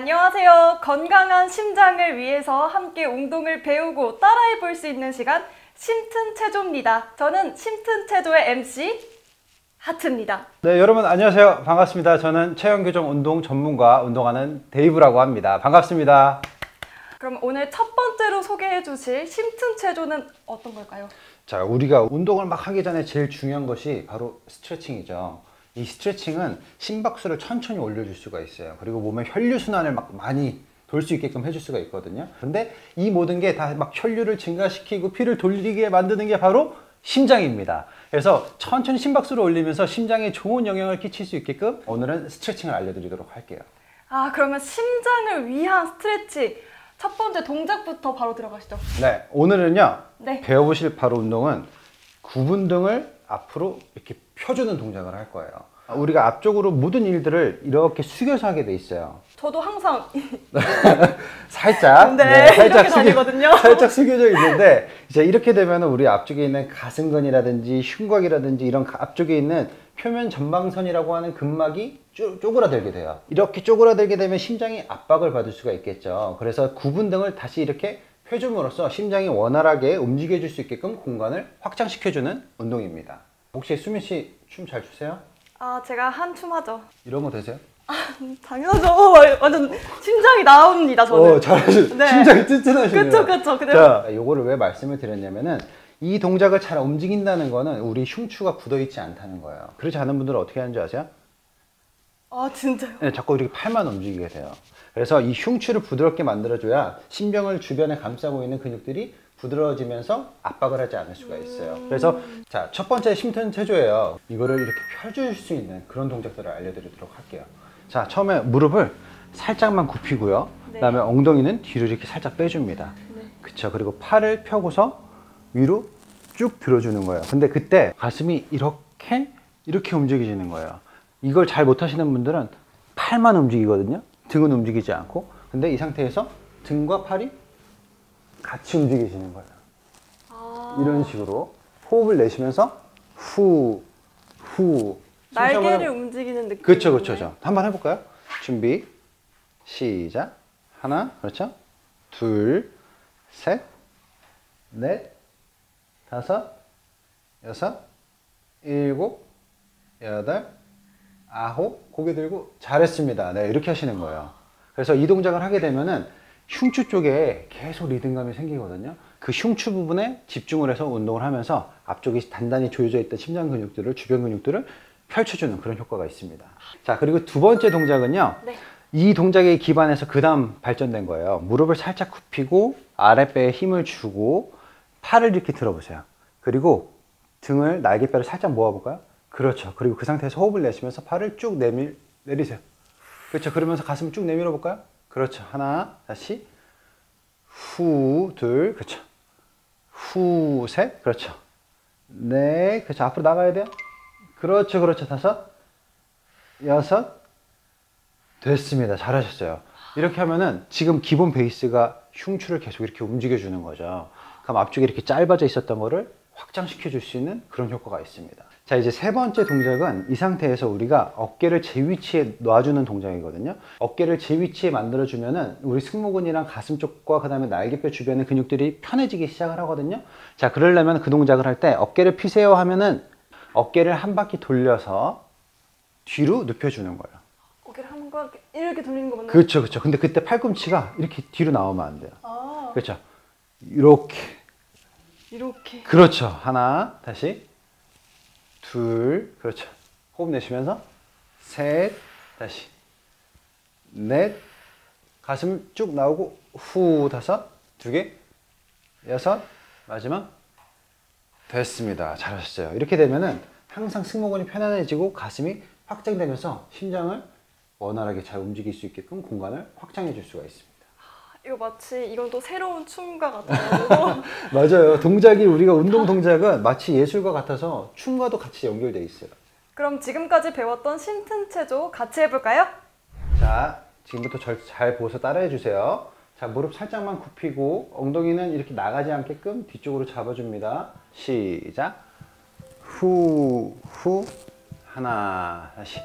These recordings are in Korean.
안녕하세요. 건강한 심장을 위해서 함께 운동을 배우고 따라해 볼 수 있는 시간 심튼체조입니다. 저는 심튼체조의 MC 하트입니다. 네, 여러분 안녕하세요. 반갑습니다. 저는 체형교정 운동 전문가 운동하는 데이브라고 합니다. 반갑습니다. 그럼 오늘 첫 번째로 소개해 주실 심튼체조는 어떤 걸까요? 자, 우리가 운동을 막 하기 전에 제일 중요한 것이 바로 스트레칭이죠. 이 스트레칭은 심박수를 천천히 올려줄 수가 있어요. 그리고 몸의 혈류순환을 막 많이 돌 수 있게끔 해줄 수가 있거든요. 근데 이 모든 게 다 막 혈류를 증가시키고 피를 돌리게 만드는 게 바로 심장입니다. 그래서 천천히 심박수를 올리면서 심장에 좋은 영향을 끼칠 수 있게끔 오늘은 스트레칭을 알려드리도록 할게요. 그러면 심장을 위한 스트레칭 첫 번째 동작부터 바로 들어가시죠. 네, 오늘은요. 네. 배워보실 바로 운동은 구분 등을 앞으로 이렇게 펴주는 동작을 할 거예요. 우리가 앞쪽으로 모든 일들을 이렇게 숙여서 하게 돼 있어요. 저도 항상 살짝, 이렇게 다니거든요. 살짝 숙여져 있는데 이제 이렇게 되면 우리 앞쪽에 있는 가슴근이라든지 흉곽이라든지 이런 앞쪽에 있는 표면 전방선이라고 하는 근막이 쪼그라들게 돼요. 이렇게 쪼그라들게 되면 심장이 압박을 받을 수가 있겠죠. 그래서 구분 등을 다시 이렇게 펴줌으로써 심장이 원활하게 움직여줄 수 있게끔 공간을 확장시켜주는 운동입니다. 혹시 수민 씨 춤 잘 추세요? 제가 한춤 하죠. 이런 거 되세요? 당연하죠. 완전 심장이 나옵니다, 저는. 잘하시죠. 네. 심장이 튼튼하시네요. 그쵸. 자, 요거를 왜 말씀을 드렸냐면은 이 동작을 잘 움직인다는 거는 우리 흉추가 굳어있지 않다는 거예요. 그렇지 않은 분들은 어떻게 하는지 아세요? 진짜요? 네, 자꾸 이렇게 팔만 움직이게 돼요. 그래서 이 흉추를 부드럽게 만들어줘야 심장을 주변에 감싸고 있는 근육들이 부드러워지면서 압박을 하지 않을 수가 있어요. 그래서 자, 첫 번째 심튼체조예요. 이거를 이렇게 펴줄 수 있는 그런 동작들을 알려드리도록 할게요. 자, 처음에 무릎을 살짝만 굽히고요. 네. 그다음에 엉덩이는 뒤로 이렇게 살짝 빼줍니다. 네. 그쵸. 그리고 팔을 펴고서 위로 쭉 들어주는 거예요. 근데 그때 가슴이 이렇게 움직여지는 거예요. 이걸 잘 못하시는 분들은 팔만 움직이거든요. 등은 움직이지 않고. 근데 이 상태에서 등과 팔이 같이 움직이시는 거예요. 이런 식으로 호흡을 내쉬면서 후 날개를 움직이는 느낌. 그렇죠. 한번 해볼까요? 준비 시작. 하나, 그렇죠? 둘, 셋, 넷, 다섯, 여섯, 일곱, 여덟, 아홉. 고개 들고 잘했습니다. 네, 이렇게 하시는 거예요. 그래서 이 동작을 하게 되면은 흉추 쪽에 계속 리듬감이 생기거든요. 그 흉추 부분에 집중을 해서 운동을 하면서 앞쪽이 단단히 조여져 있던 심장 근육들을, 주변 근육들을 펼쳐주는 그런 효과가 있습니다. 자, 그리고 두 번째 동작은요. 네. 이 동작에 기반해서 그 다음 발전된 거예요. 무릎을 살짝 굽히고 아랫배에 힘을 주고 팔을 이렇게 들어보세요. 그리고 등을, 날개뼈를 살짝 모아볼까요? 그렇죠. 그리고 그 상태에서 호흡을 내쉬면서 팔을 쭉 내리세요. 그렇죠. 그러면서 가슴을 쭉 내밀어 볼까요? 그렇죠. 하나, 다시 후, 둘, 그렇죠. 후, 셋, 그렇죠. 네, 그렇죠. 앞으로 나가야 돼요. 그렇죠. 다섯, 여섯, 됐습니다. 잘하셨어요. 이렇게 하면은 지금 기본 베이스가 흉추를 계속 이렇게 움직여주는 거죠. 그럼 앞쪽에 이렇게 짧아져 있었던 거를 확장시켜 줄 수 있는 그런 효과가 있습니다. 자, 이제 세 번째 동작은 이 상태에서 우리가 어깨를 제 위치에 놔주는 동작이거든요. 어깨를 제 위치에 만들어주면은 우리 승모근이랑 가슴 쪽과 그 다음에 날개뼈 주변의 근육들이 편해지기 시작을 하거든요. 자, 그러려면 그 동작을 할 때 어깨를 피세요 하면은 어깨를 한 바퀴 돌려서 뒤로 눕혀주는 거예요. 어깨를 한 번 이렇게 돌리는 거 맞나요? 그렇죠. 근데 그때 팔꿈치가 이렇게 뒤로 나오면 안 돼요. 그렇죠. 이렇게. 그렇죠. 하나, 다시. 둘, 그렇죠. 호흡 내쉬면서 셋, 다시 넷, 가슴 쭉 나오고 후, 다섯, 두 개, 여섯, 마지막. 됐습니다. 잘하셨어요. 이렇게 되면은 항상 승모근이 편안해지고 가슴이 확장되면서 심장을 원활하게 잘 움직일 수 있게끔 공간을 확장해 줄 수가 있습니다. 이거 마치 이건 또 새로운 춤과 같아요. 맞아요. 동작이 우리가 운동 동작은 마치 예술과 같아서 춤과도 같이 연결되어 있어요. 그럼 지금까지 배웠던 심튼체조 같이 해볼까요? 자, 지금부터 잘 보고서 따라해 주세요. 자, 무릎 살짝만 굽히고 엉덩이는 이렇게 나가지 않게끔 뒤쪽으로 잡아줍니다. 시작. 후, 하나, 다시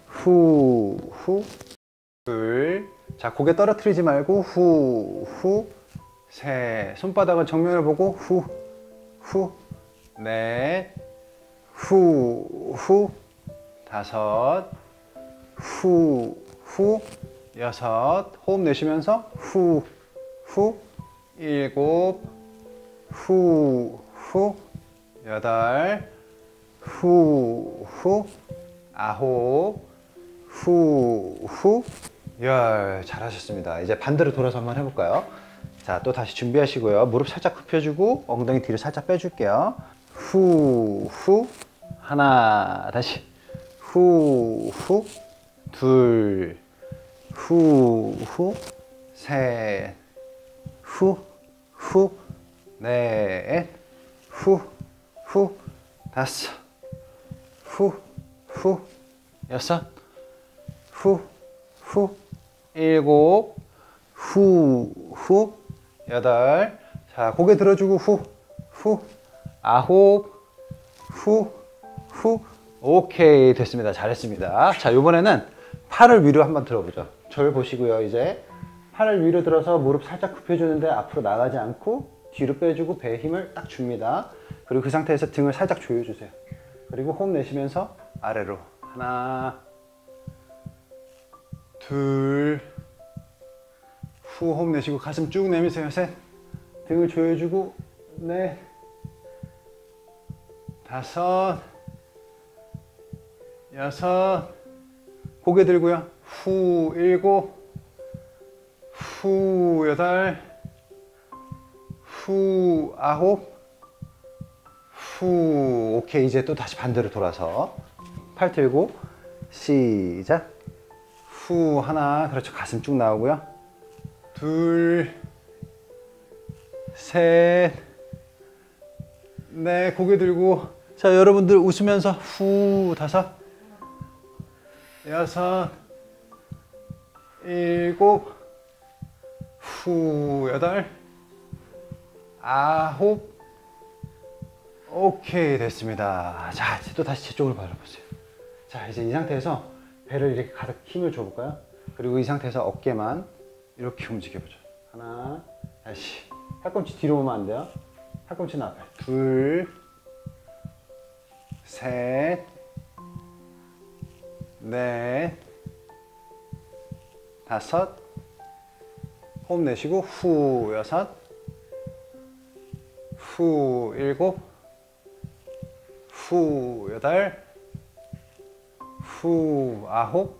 후, 둘, 자, 고개 떨어뜨리지 말고 후, 후, 셋. 손바닥은 정면을 보고 후, 후, 넷, 후, 후, 다섯, 후, 후, 여섯. 호흡 내쉬면서 후, 후, 일곱, 후, 후, 여덟, 후, 후, 아홉, 후, 후, 열. 잘하셨습니다. 이제 반대로 돌아서 한번 해볼까요? 자, 또 다시 준비하시고요. 무릎 살짝 굽혀주고 엉덩이 뒤로 살짝 빼줄게요. 후, 후, 하나, 다시 후, 후, 둘, 후, 후, 셋, 후, 후, 넷, 후, 후, 다섯, 후, 후, 여섯, 후, 후, 일곱, 후, 후, 여덟. 자, 고개 들어주고 후, 후, 아홉, 후, 후. 오케이, 됐습니다. 잘했습니다. 자, 이번에는 팔을 위로 한번 들어보죠. 저를 보시고요. 이제 팔을 위로 들어서 무릎 살짝 굽혀주는데 앞으로 나가지 않고 뒤로 빼주고 배에 힘을 딱 줍니다. 그리고 그 상태에서 등을 살짝 조여주세요. 그리고 호흡 내쉬면서 아래로 하나, 둘, 후, 호흡 내쉬고 가슴 쭉 내미세요. 셋, 등을 조여주고 넷, 다섯, 여섯, 고개 들고요. 후, 일곱, 후, 여덟, 후, 아홉, 후. 오케이, 이제 또 다시 반대로 돌아서 팔 들고 시작. 후, 하나, 그렇죠. 가슴 쭉 나오고요. 둘, 셋, 넷, 고개 들고. 자, 여러분들 웃으면서 후, 다섯, 여섯, 일곱, 후, 여덟, 아홉. 오케이, 됐습니다. 자, 이제 또 다시 제 쪽으로 바라보세요. 자, 이제 이 상태에서 배를 이렇게 가득 힘을 줘볼까요? 그리고 이 상태에서 어깨만 이렇게 움직여보죠. 하나, 다시. 팔꿈치 뒤로 오면 안 돼요. 팔꿈치는 앞에. 둘, 셋, 넷, 다섯. 호흡 내쉬고 후, 여섯, 후, 일곱, 후, 여덟, 후, 아홉.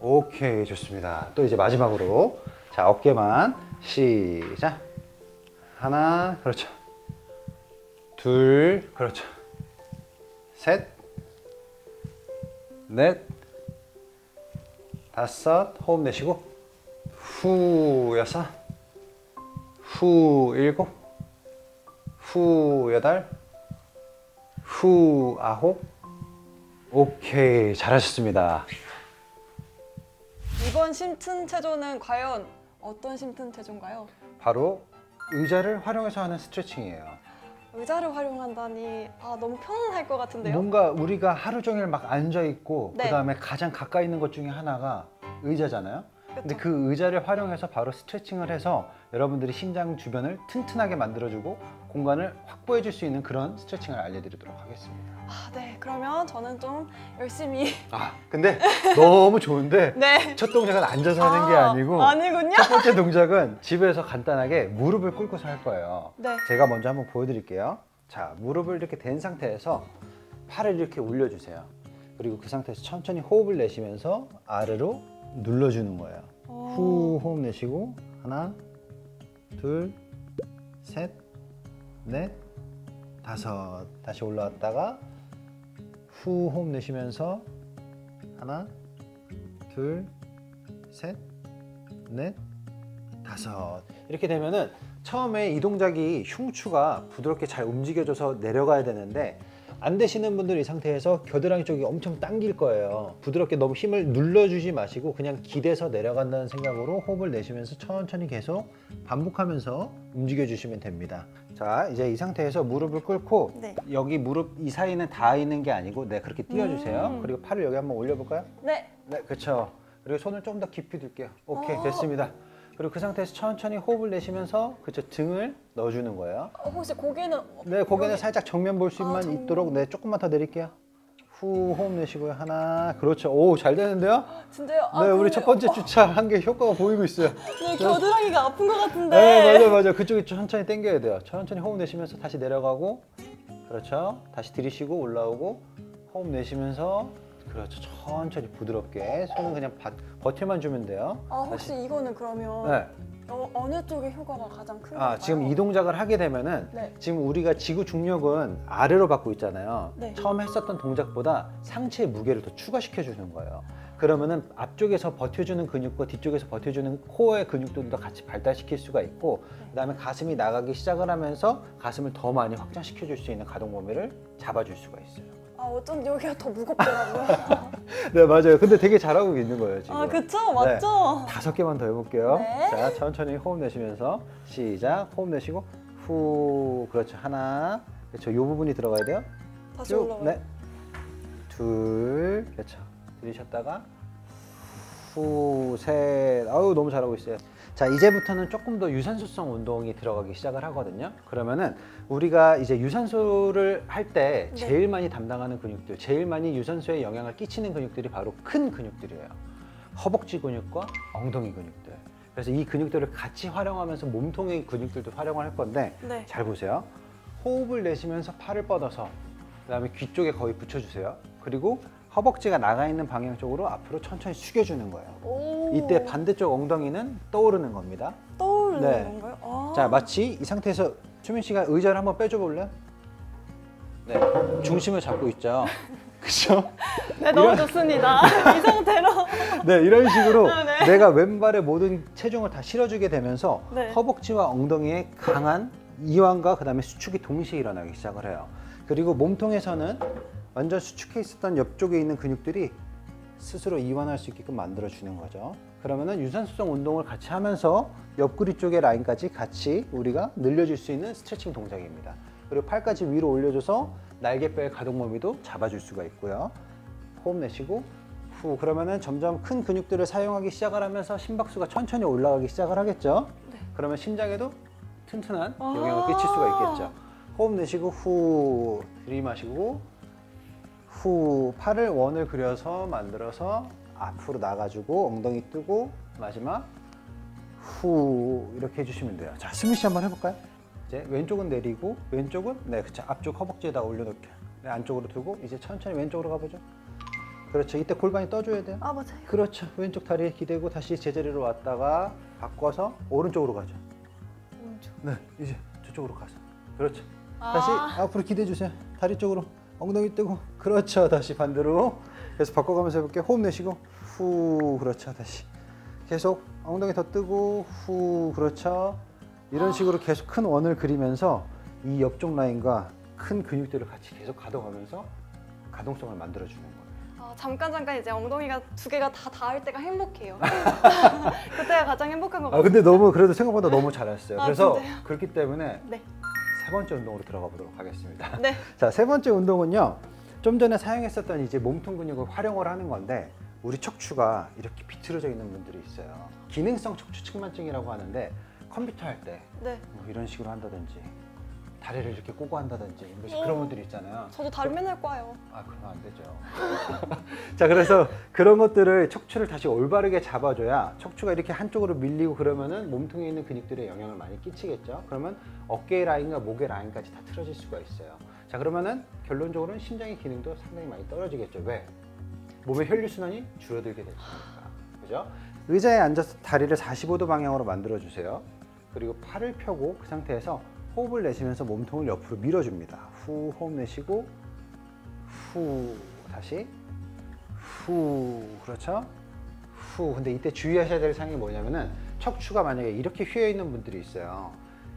오케이, 좋습니다. 또 이제 마지막으로 자, 어깨만 시작. 하나, 그렇죠. 둘, 그렇죠. 셋, 넷, 다섯. 호흡 내쉬고 후, 여섯, 후, 일곱, 후, 여덟, 후, 아홉. 오케이, 잘하셨습니다. 이번 심튼 체조는 과연 어떤 심튼 체조인가요? 바로 의자를 활용해서 하는 스트레칭이에요. 의자를 활용한다니 너무 편안할 것 같은데요? 뭔가 우리가 하루 종일 막 앉아 있고 네. 그다음에 가장 가까이 있는 것 중에 하나가 의자잖아요. 근데 그쵸. 그 의자를 활용해서 바로 스트레칭을 해서 여러분들이 심장 주변을 튼튼하게 만들어주고 공간을 확보해 줄 수 있는 그런 스트레칭을 알려드리도록 하겠습니다. 네, 그러면 저는 좀 열심히 근데 너무 좋은데 네. 첫 동작은 앉아서 하는 게 아니고 아니군요. 첫 번째 동작은 집에서 간단하게 무릎을 꿇고서 할 거예요. 네. 제가 먼저 한번 보여드릴게요. 자, 무릎을 이렇게 댄 상태에서 팔을 이렇게 올려주세요. 그리고 그 상태에서 천천히 호흡을 내쉬면서 아래로 눌러주는 거예요. 후, 호흡 내쉬고 하나, 둘, 셋, 넷, 다섯. 다시 올라왔다가 후, 호흡 내쉬면서 하나, 둘, 셋, 넷, 다섯. 이렇게 되면은 처음에 이 동작이 흉추가 부드럽게 잘 움직여져서 내려가야 되는데 안 되시는 분들 이 상태에서 겨드랑이 쪽이 엄청 당길 거예요. 부드럽게 너무 힘을 눌러주지 마시고 그냥 기대서 내려간다는 생각으로 호흡을 내쉬면서 천천히 계속 반복하면서 움직여 주시면 됩니다. 자, 이제 이 상태에서 무릎을 꿇고 네. 여기 무릎 이 사이는 다 있는 게 아니고 그렇게 띄워주세요. 그리고 팔을 여기 한번 올려볼까요? 네. 네, 그렇죠. 그리고 손을 좀 더 깊이 들게요. 오케이, 됐습니다. 그리고 그 상태에서 천천히 호흡을 내쉬면서 그쵸, 등을 넣어주는 거예요. 혹시 고개는 네, 고개는 여기- 살짝 정면 볼 수만 정면. 있도록 네, 조금만 더 내릴게요. 후, 호흡 내쉬고요. 하나, 그렇죠. 오, 잘 되는데요? 진짜요? 네, 우리 첫 번째 주차 한 게 효과가 보이고 있어요. 네, 겨드랑이가 아픈 것 같은데. 네, 맞아요. 그쪽에 천천히 당겨야 돼요. 천천히 호흡 내쉬면서 다시 내려가고, 그렇죠. 다시 들이쉬고 올라오고, 호흡 내쉬면서, 그렇죠. 천천히 부드럽게 손은 그냥 버틸만 주면 돼요. 혹시 이거는 그러면 네. 어느 쪽의 효과가 가장 큰 건가요? 지금 이 동작을 하게 되면은 네. 지금 우리가 지구 중력은 아래로 받고 있잖아요. 네. 처음 했었던 동작보다 상체의 무게를 더 추가시켜 주는 거예요. 그러면은 앞쪽에서 버텨주는 근육과 뒤쪽에서 버텨주는 코어의 근육들도 같이 발달시킬 수가 있고, 그다음에 가슴이 나가기 시작을 하면서 가슴을 더 많이 확장시켜 줄 수 있는 가동 범위를 잡아줄 수가 있어요. 어쩐지 여기가 더 무겁더라고요. 네, 맞아요. 근데 되게 잘하고 있는 거예요, 지금. 그쵸? 맞죠? 5개만 더 해볼게요. 네. 자, 천천히 호흡 내쉬면서 시작. 호흡 내쉬고 후. 그렇죠. 하나. 그렇죠. 이 부분이 들어가야 돼요. 다시 쭉. 올라가요. 네. 둘. 그렇죠. 들이셨다가 후, 셋. 아유, 너무 잘하고 있어요. 자, 이제부터는 조금 더 유산소성 운동이 들어가기 시작을 하거든요. 그러면은 우리가 이제 유산소를 할 때 네. 제일 많이 담당하는 근육들, 제일 많이 유산소에 영향을 끼치는 근육들이 바로 큰 근육들이에요. 허벅지 근육과 엉덩이 근육들. 그래서 이 근육들을 같이 활용하면서 몸통의 근육들도 활용을 할 건데, 네. 잘 보세요. 호흡을 내쉬면서 팔을 뻗어서 그다음에 귀 쪽에 거의 붙여주세요. 그리고 허벅지가 나가 있는 방향 쪽으로 앞으로 천천히 숙여주는 거예요. 오. 이때 반대쪽 엉덩이는 떠오르는 겁니다. 떠오르는 네. 건가요? 자, 마치 이 상태에서 수민 씨가 의자를 한번 빼줘 볼래요? 네, 중심을 잡고 있죠. 그렇죠? 네, 너무 좋습니다. 이 상태로. 네, 이런 식으로 네. 내가 왼발에 모든 체중을 다 실어주게 되면서 네. 허벅지와 엉덩이에 강한 이완과 그다음에 수축이 동시에 일어나기 시작을 해요. 그리고 몸통에서는 완전 수축해 있었던 옆쪽에 있는 근육들이 스스로 이완할 수 있게끔 만들어 주는 거죠. 그러면은 유산소성 운동을 같이 하면서 옆구리 쪽의 라인까지 같이 우리가 늘려줄 수 있는 스트레칭 동작입니다. 그리고 팔까지 위로 올려줘서 날개뼈의 가동 범위도 잡아줄 수가 있고요. 호흡 내쉬고 후. 그러면은 점점 큰 근육들을 사용하기 시작을 하면서 심박수가 천천히 올라가기 시작을 하겠죠. 네. 그러면 심장에도 튼튼한 영향을 끼칠 수가 있겠죠. 호흡 내쉬고 후. 들이마시고 후. 팔을 원을 그려서 만들어서 앞으로 나가주고 엉덩이 뜨고 마지막 후. 이렇게 해주시면 돼요. 자, 수민 씨 한번 해볼까요? 이제 왼쪽은 내리고 왼쪽은 네, 그쵸. 앞쪽 허벅지에다 올려놓게. 네, 안쪽으로 두고 이제 천천히 왼쪽으로 가보죠. 그렇죠. 이때 골반이 떠줘야 돼요. 맞아요. 그렇죠. 왼쪽 다리에 기대고 다시 제자리로 왔다가 바꿔서 오른쪽으로 가죠. 오른쪽. 네, 이제 저쪽으로 가서. 그렇죠. 다시 앞으로 기대해 주세요. 다리 쪽으로 엉덩이 뜨고. 그렇죠. 다시 반대로. 계속 바꿔가면서 해볼게요. 호흡 내쉬고 후. 그렇죠. 다시 계속 엉덩이 더 뜨고 후. 그렇죠. 이런 식으로 계속 큰 원을 그리면서 이 옆쪽 라인과 큰 근육들을 같이 계속 가동하면서 가동성을 만들어주는 거예요. 잠깐 이제 엉덩이가 두 개가 다 닿을 때가 행복해요. 그때가 가장 행복한 것 같아요. 근데 너무 그래도 생각보다 너무 잘했어요. 그래서 진짜요? 그렇기 때문에 네. 세 번째 운동으로 들어가 보도록 하겠습니다. 네. 자, 세 번째 운동은요. 좀 전에 사용했었던 이제 몸통 근육을 활용을 하는 건데, 우리 척추가 이렇게 비틀어져 있는 분들이 있어요. 기능성 척추 측만증이라고 하는데, 컴퓨터 할 때 네. 뭐 이런 식으로 한다든지 다리를 이렇게 꼬고 한다든지 그런 분들이 있잖아요. 저도 다리 맨날 꽈요. 그러면 안 되죠. 자, 그래서 그런 것들을 척추를 다시 올바르게 잡아줘야 척추가 이렇게 한쪽으로 밀리고 그러면은 몸통에 있는 근육들에 영향을 많이 끼치겠죠. 그러면 어깨 라인과 목의 라인까지 다 틀어질 수가 있어요. 자, 그러면은 결론적으로는 심장의 기능도 상당히 많이 떨어지겠죠. 왜? 몸의 혈류순환이 줄어들게 될 거니까. 그죠? 의자에 앉아서 다리를 45도 방향으로 만들어 주세요. 그리고 팔을 펴고 그 상태에서 호흡을 내쉬면서 몸통을 옆으로 밀어줍니다. 후. 호흡 내쉬고 후. 다시 후. 그렇죠? 후. 근데 이때 주의하셔야 될 사항이 뭐냐면은 척추가 만약에 이렇게 휘어 있는 분들이 있어요.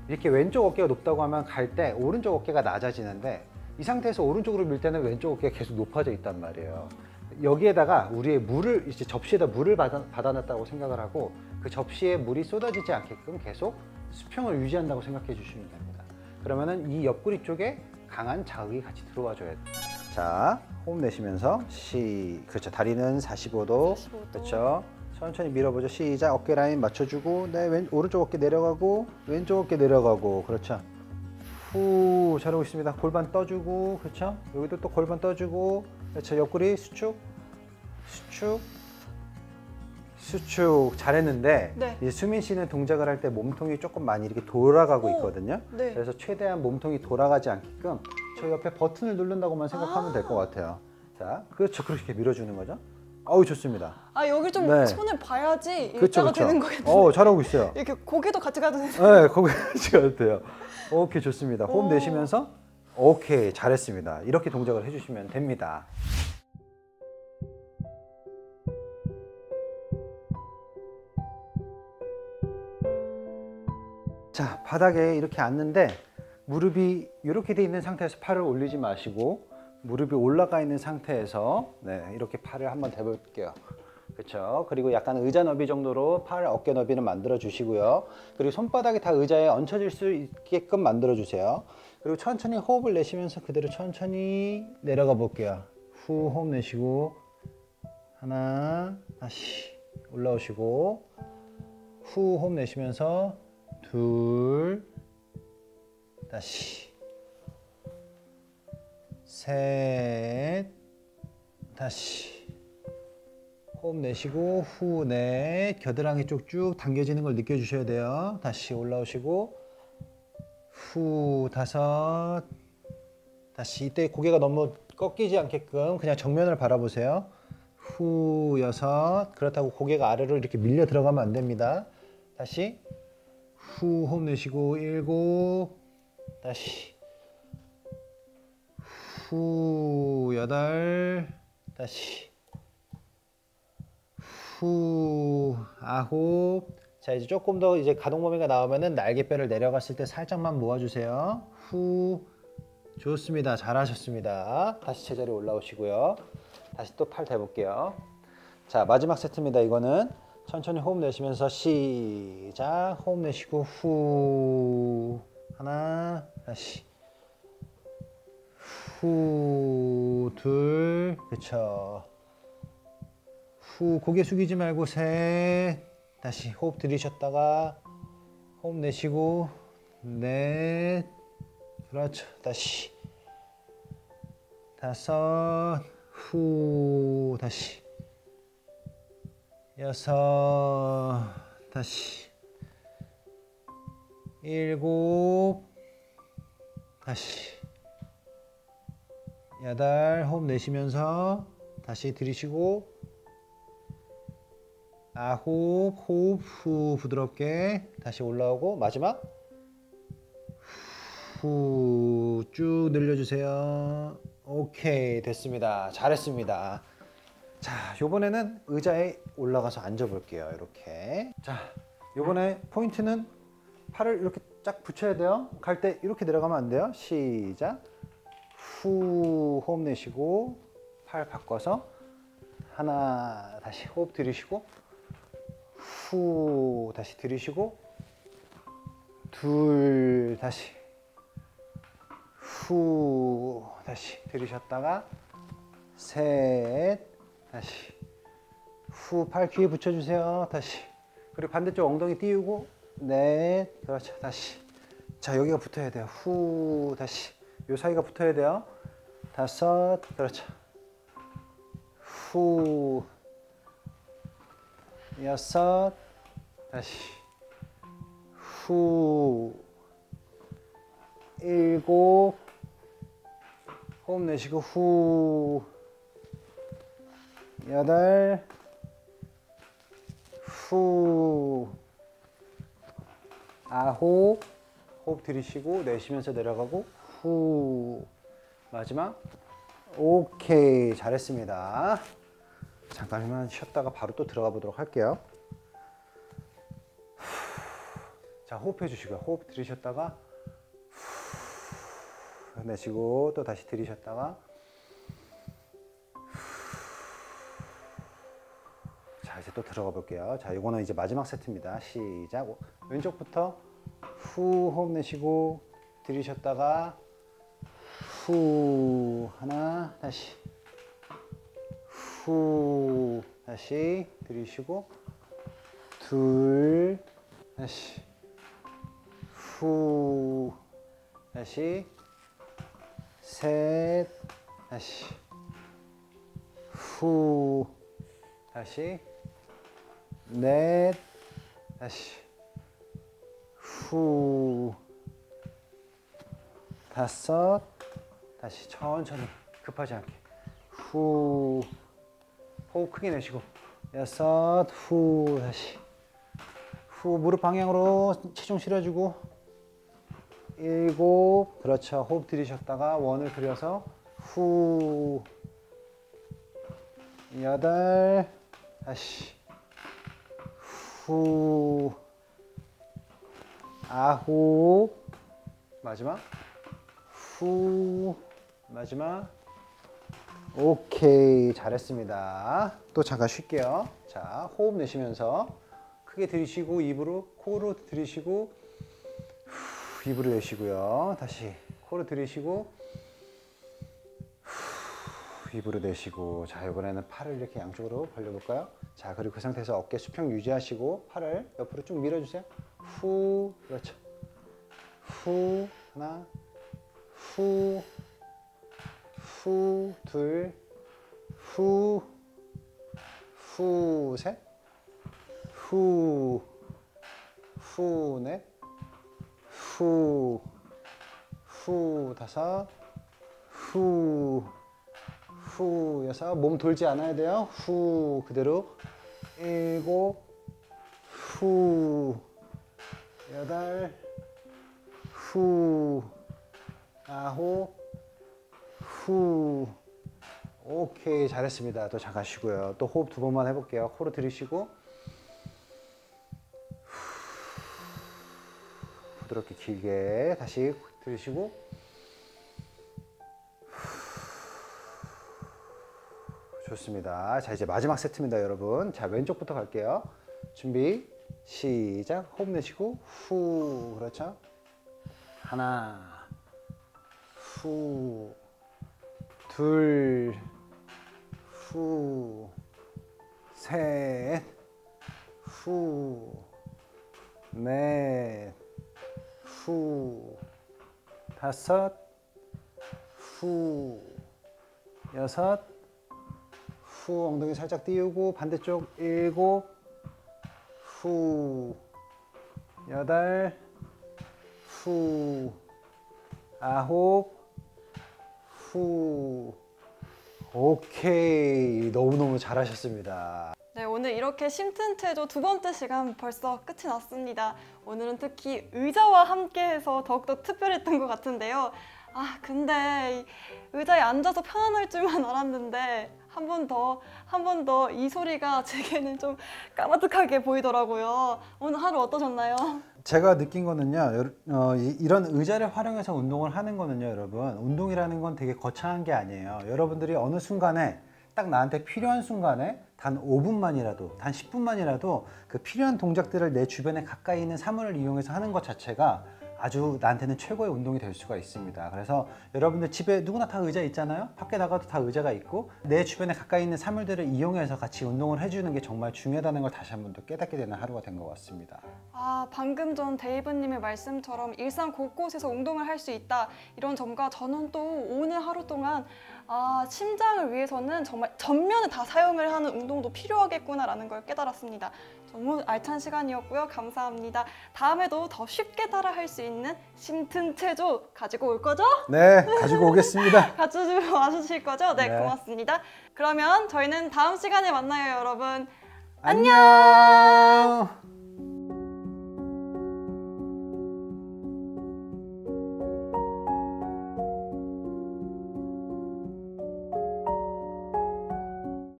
이렇게 왼쪽 어깨가 높다고 하면 갈 때 오른쪽 어깨가 낮아지는데, 이 상태에서 오른쪽으로 밀 때는 왼쪽 어깨가 계속 높아져 있단 말이에요. 여기에다가 우리의 물을 이제 접시에다 물을 받아놨다고 생각을 하고 그 접시에 물이 쏟아지지 않게끔 계속 수평을 유지한다고 생각해 주시면 됩니다. 그러면은 이 옆구리 쪽에 강한 자극이 같이 들어와 줘야 돼요. 자, 호흡 내쉬면서 그렇죠. 다리는 45도. 45도. 그렇죠. 천천히 밀어보죠. 시작. 어깨 라인 맞춰주고, 네, 오른쪽 어깨 내려가고, 왼쪽 어깨 내려가고, 그렇죠. 후, 잘하고 있습니다. 골반 떠주고, 그렇죠. 여기도 또 골반 떠주고, 그렇죠. 옆구리 수축, 수축, 수축. 잘했는데, 네. 이제 수민 씨는 동작을 할 때 몸통이 조금 많이 이렇게 돌아가고 오, 있거든요. 네. 그래서 최대한 몸통이 돌아가지 않게끔 저 옆에 버튼을 누른다고만 생각하면 될 것 같아요. 자, 그렇죠. 그렇게 밀어주는 거죠. 어우, 좋습니다. 아, 여기 좀 네. 손을 봐야지 그쵸, 일자가 그쵸. 되는 거겠는데. 잘하고 있어요. 이렇게 고개도 같이 가도 되는. 네, 거기 같이 돼요. 오케이, 좋습니다. 호흡 오. 내쉬면서 오케이, 잘했습니다. 이렇게 동작을 해주시면 됩니다. 자, 바닥에 이렇게 앉는데 무릎이 이렇게 돼 있는 상태에서 팔을 올리지 마시고 무릎이 올라가 있는 상태에서 네, 이렇게 팔을 한번 대볼게요. 그렇죠. 그리고 약간 의자 너비 정도로 팔 어깨 너비는 만들어 주시고요. 그리고 손바닥이 다 의자에 얹혀질 수 있게끔 만들어 주세요. 그리고 천천히 호흡을 내쉬면서 그대로 천천히 내려가 볼게요. 후 호흡 내쉬고 하나, 다시 올라오시고 후 호흡 내쉬면서 둘, 다시 셋, 다시 호흡 내쉬고 후, 넷, 겨드랑이 쪽 쭉 당겨지는 걸 느껴주셔야 돼요. 다시 올라오시고 후, 다섯, 다시 이때 고개가 너무 꺾이지 않게끔 그냥 정면을 바라보세요. 후, 여섯. 그렇다고 고개가 아래로 이렇게 밀려 들어가면 안 됩니다. 다시 후, 호흡 내쉬고 일곱, 다시 후, 여덟, 다시 후, 아홉. 자, 이제 조금 더 이제 가동 범위가 나오면은 날개뼈를 내려갔을 때 살짝만 모아주세요. 후, 좋습니다. 잘하셨습니다. 다시 제자리 올라오시고요. 다시 또 팔 대볼게요. 자, 마지막 세트입니다. 이거는 천천히 호흡 내쉬면서 시작. 호흡 내쉬고 후, 하나, 다시 후, 둘, 그쵸. 후, 고개 숙이지 말고 셋, 다시 호흡 들이셨다가 호흡 내쉬고 넷, 그렇죠. 다시 다섯, 후, 다시 여섯, 다시 일곱, 다시 여덟, 호흡 내쉬면서 다시 들이쉬고 아홉, 호흡 후 부드럽게 다시 올라오고 마지막 후 쭉 늘려주세요. 오케이, 됐습니다. 잘했습니다. 자, 요번에는 의자에 올라가서 앉아 볼게요. 이렇게. 자, 요번에 포인트는 팔을 이렇게 쫙 붙여야 돼요. 갈 때 이렇게 내려가면 안 돼요. 시작. 후, 호흡 내쉬고 팔 바꿔서 하나, 다시 호흡 들이쉬고 후, 다시 들이쉬고 둘, 다시 후, 다시 들이셨다가 셋, 다시 후, 팔 귀에 붙여주세요. 다시 그리고 반대쪽 엉덩이 띄우고 넷, 그렇죠. 다시 자, 여기가 붙어야 돼요. 후, 다시 요 사이가 붙어야 돼요. 다섯, 그렇죠. 후, 여섯, 다시 후, 일곱, 호흡 내쉬고 후, 여덟, 후, 아홉, 호흡 들이쉬고 내쉬면서 내려가고 후, 마지막 오케이, 잘했습니다. 잠깐만 쉬었다가 바로 또 들어가 보도록 할게요. 자, 호흡해 주시고요. 호흡 들이셨다가 내쉬고 또 다시 들이셨다가 자, 이제 또 들어가 볼게요. 자, 이거는 이제 마지막 세트입니다. 시작. 왼쪽부터 후, 호흡 내쉬고 들이셨다가 후, 하나, 다시 후, 다시 들이쉬고 둘, 다시 후, 다시 셋, 다시 후, 다시 넷, 다시 후, 다섯, 다시 천천히 급하지 않게 후, 호흡 크게 내쉬고 여섯, 후, 다시 후, 무릎 방향으로 체중 실어주고 일곱, 그렇죠. 호흡 들이셨다가 원을 그려서 후, 여덟, 다시 후, 아홉, 마지막 후, 마지막. 오케이, 잘했습니다. 또 잠깐 쉴게요. 자, 호흡 내쉬면서 크게 들이쉬고 입으로, 코로 들이쉬고 후, 입으로 내쉬고요. 다시 코로 들이쉬고 후, 입으로 내쉬고. 자, 이번에는 팔을 이렇게 양쪽으로 벌려볼까요? 자, 그리고 그 상태에서 어깨 수평 유지하시고 팔을 옆으로 쭉 밀어주세요. 후, 그렇죠. 후, 하나, 후, 후, 둘, 후, 후, 셋, 후, 후, 넷, 후, 후, 다섯, 후, 후, 여섯. 몸 돌지 않아야 돼요. 후, 그대로. 일곱, 후, 여덟, 후, 아홉, 후. 오케이, 잘했습니다. 또 잠깐 쉬고요. 또 호흡 두 번만 해볼게요. 코로 들이쉬고 부드럽게 길게 다시 들이쉬고 좋습니다. 자, 이제 마지막 세트입니다, 여러분. 자, 왼쪽부터 갈게요. 준비 시작. 호흡 내쉬고 후, 그렇죠. 하나, 후, 둘, 후, 셋, 후, 넷, 후, 다섯, 후, 여섯, 후, 엉덩이 살짝 띄우고 반대쪽 일곱, 후, 여덟, 후, 아홉, 후. 오케이, 너무너무 잘하셨습니다. 네, 오늘 이렇게 심튼체조 두 번째 시간 벌써 끝이 났습니다. 오늘은 특히 의자와 함께해서 더욱더 특별했던 것 같은데요. 아, 근데 의자에 앉아서 편안할 줄만 알았는데 한 번 더 이 소리가 제게는 좀 까마득하게 보이더라고요. 오늘 하루 어떠셨나요? 제가 느낀 거는요, 이런 의자를 활용해서 운동을 하는 거는요, 여러분, 운동이라는 건 되게 거창한 게 아니에요. 여러분들이 어느 순간에 딱 나한테 필요한 순간에 단 5분만이라도, 단 10분만이라도 그 필요한 동작들을 내 주변에 가까이 있는 사물을 이용해서 하는 것 자체가 아주 나한테는 최고의 운동이 될 수가 있습니다. 그래서 여러분들 집에 누구나 다 의자 있잖아요. 밖에 나가도 다 의자가 있고 내 주변에 가까이 있는 사물들을 이용해서 같이 운동을 해주는 게 정말 중요하다는 걸 다시 한 번 더 깨닫게 되는 하루가 된 것 같습니다. 아, 방금 전 데이브님의 말씀처럼 일상 곳곳에서 운동을 할 수 있다, 이런 점과 저는 또 오늘 하루 동안 심장을 위해서는 정말 전면을 다 사용을 하는 운동도 필요하겠구나라는 걸 깨달았습니다. 너무 알찬 시간이었고요. 감사합니다. 다음에도 더 쉽게 따라할 수 있는 심튼체조 가지고 올 거죠? 네, 가지고 오겠습니다. 가지고 와주실 거죠? 네, 네. 고맙습니다. 그러면 저희는 다음 시간에 만나요, 여러분. 안녕.